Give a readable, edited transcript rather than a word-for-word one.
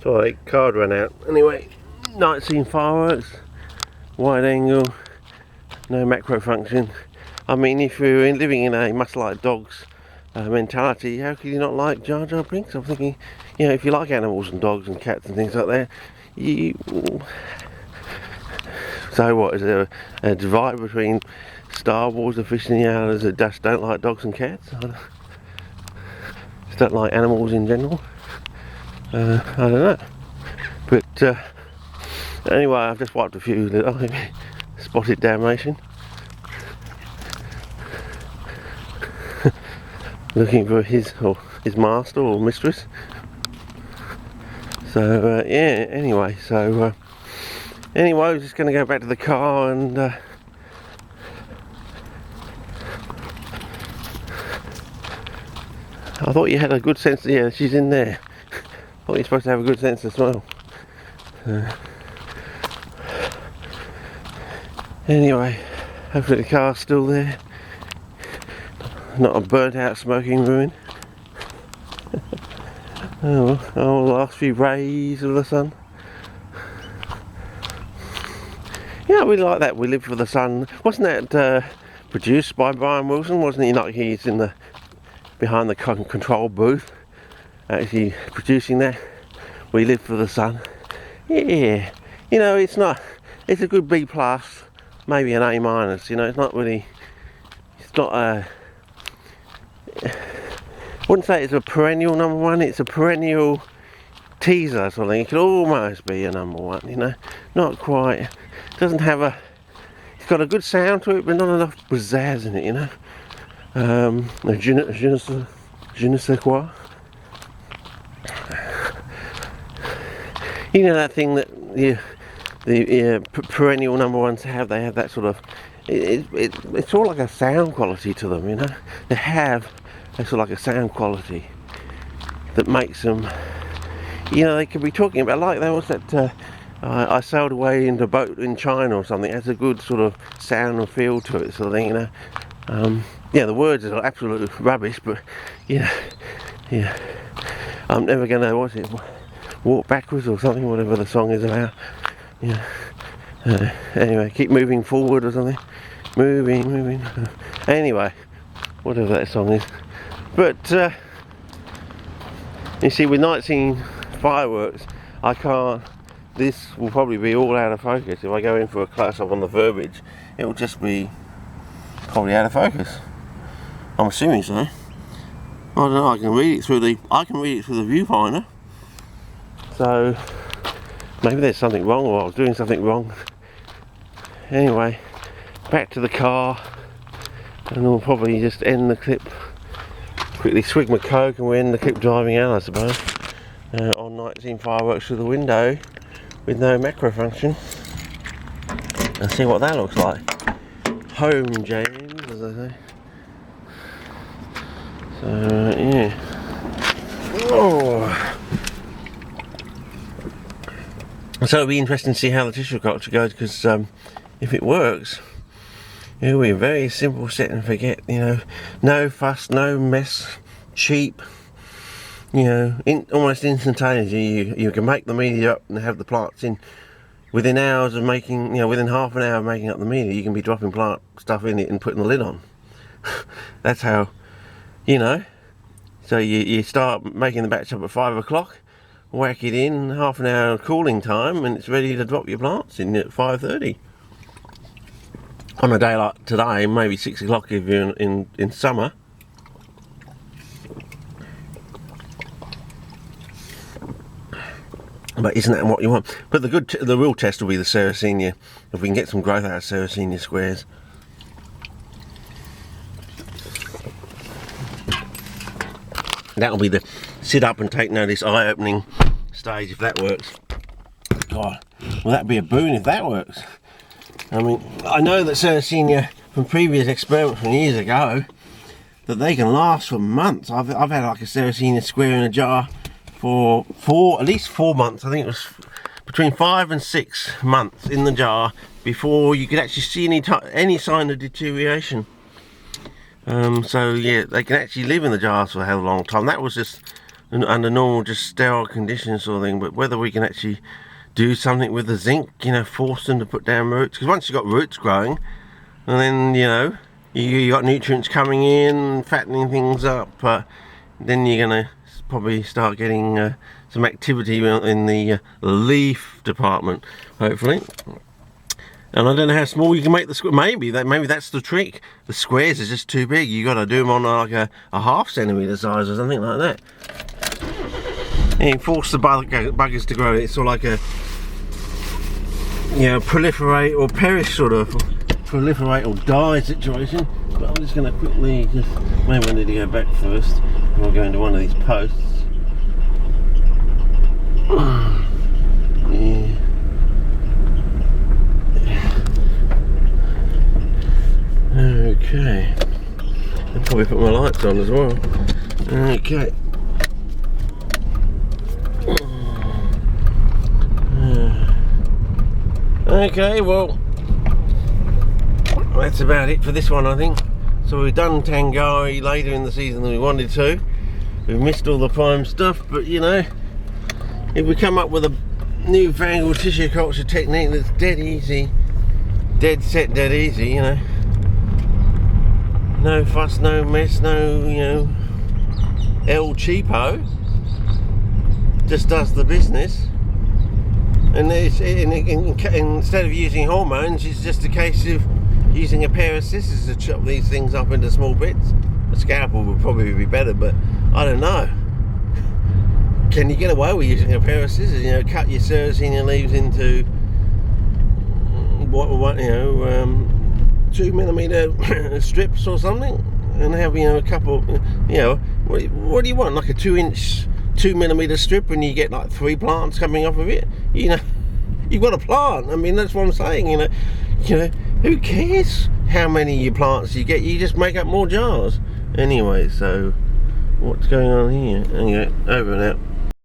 Sorry, card ran out. Anyway, night scene fireworks, wide angle, no macro function. I mean, if you're living in a much like dogs mentality, how can you not like Jar Jar Binks? I'm thinking, you know, if you like animals and dogs and cats and things like that, you... So what, is there a divide between Star Wars aficionados that just don't like dogs and cats? Just don't like animals in general? I don't know. But anyway, I've just wiped a few little spotted Dalmatian. Looking for his master or mistress. So yeah, anyway, we're just going to go back to the car and I thought you had a good sense. Yeah, she's in there. I thought you're supposed to have a good sense of smell. Anyway, hopefully the car's still there. Not a burnt out smoking ruin. Oh, the last few rays of the sun. Yeah, we like that. We live for the sun. Wasn't that produced by Brian Wilson? Wasn't he? Not he's in the behind the control booth, actually producing that. We live for the sun. Yeah, you know, it's not. It's a good B plus, maybe an A minus. You know, it's not really. It's not a. I wouldn't say it's a perennial number one. It's a perennial teaser sort of thing. It could almost be a number one. You know, not quite. It doesn't have a. It's got a good sound to it, but not enough pizzazz in it. You know. Je ne sais quoi. You know that thing that the perennial number ones have. They have that sort of. It's all like a sound quality to them. You know. They have. It's sort of like a sound quality that makes them, you know, they could be talking about, like there was that I sailed away in a boat in China or something. It has a good sort of sound and feel to it, sort of thing, you know. Yeah, the words are absolute rubbish, but yeah, I'm never gonna, what's it, walk backwards or something, whatever the song is about. Yeah. Anyway, keep moving forward or something. Moving. Anyway, whatever that song is. But you see, with night scene fireworks, I can't. This will probably be all out of focus. If I go in for a close-up on the verbiage, it will just be probably out of focus. I'm assuming so. I don't know. I can read it through the viewfinder. So maybe there's something wrong, or I was doing something wrong. Anyway, back to the car, and we'll probably just end the clip. Quickly swig my coke and we end the clip driving out, I suppose, on night scene fireworks through the window with no macro function, and see what that looks like. Home, James, as I say. So yeah. Oh. So it'll be interesting to see how the tissue culture goes, because if it works, it'll be a very simple set and forget, you know, no fuss, no mess, cheap, you know, almost instantaneously. You can make the media up and have the plants in within hours of making, you know, within half an hour of making up the media. You can be dropping plant stuff in it and putting the lid on. That's how, you know. So you start making the batch up at 5 o'clock, whack it in, half an hour cooling time, and it's ready to drop your plants in at 5:30. On a day like today, maybe 6 o'clock if you're in summer. But isn't that what you want? But the real test will be the Sarracenia. If we can get some growth out of Sarracenia squares. That'll be the sit up and take notice eye-opening stage if that works. God, will that be a boon if that works? I mean, I know that Sarracenia from previous experiments from years ago, that they can last for months. I've had like a Sarracenia square in a jar for at least 4 months. I think it was between 5 and 6 months in the jar before you could actually see any sign of deterioration. So yeah, they can actually live in the jars for a hell of a long time. That was just under normal, just sterile conditions sort of thing, but whether we can actually do something with the zinc, you know, force them to put down roots, because once you've got roots growing, and then, you know, you got nutrients coming in, fattening things up, then you're gonna probably start getting some activity in the leaf department, hopefully. And I don't know how small you can make the square. Maybe that's the trick. The squares are just too big. You got to do them on like a ½ centimetre size or something like that. And you force the buggers to grow. It's sort of like a, you know, proliferate or perish sort of, proliferate or die situation. But I'm just going to quickly maybe I need to go back first. I'll go into one of these posts. Yeah. Okay, I'll probably put my lights on as well. Okay. Okay, well, that's about it for this one, I think. So we've done Tangari later in the season than we wanted to. We've missed all the prime stuff, but you know, if we come up with a newfangled tissue culture technique that's dead easy, dead set, dead easy, you know. No fuss, no mess, no, you know, El Cheapo. Just does the business. And instead of using hormones, it's just a case of using a pair of scissors to chop these things up into small bits. A scalpel would probably be better, but I don't know. Can you get away with using a pair of scissors? You know, cut your Sarracenia leaves into what you know, 2mm strips or something, and have, you know, a couple, you know, what do you want, like a 2-inch 2mm strip when you get like 3 plants coming off of it? You know, you've got a plant. I mean, that's what I'm saying. You know, who cares how many plants you get? You just make up more jars anyway. So what's going on here? Anyway, over and out.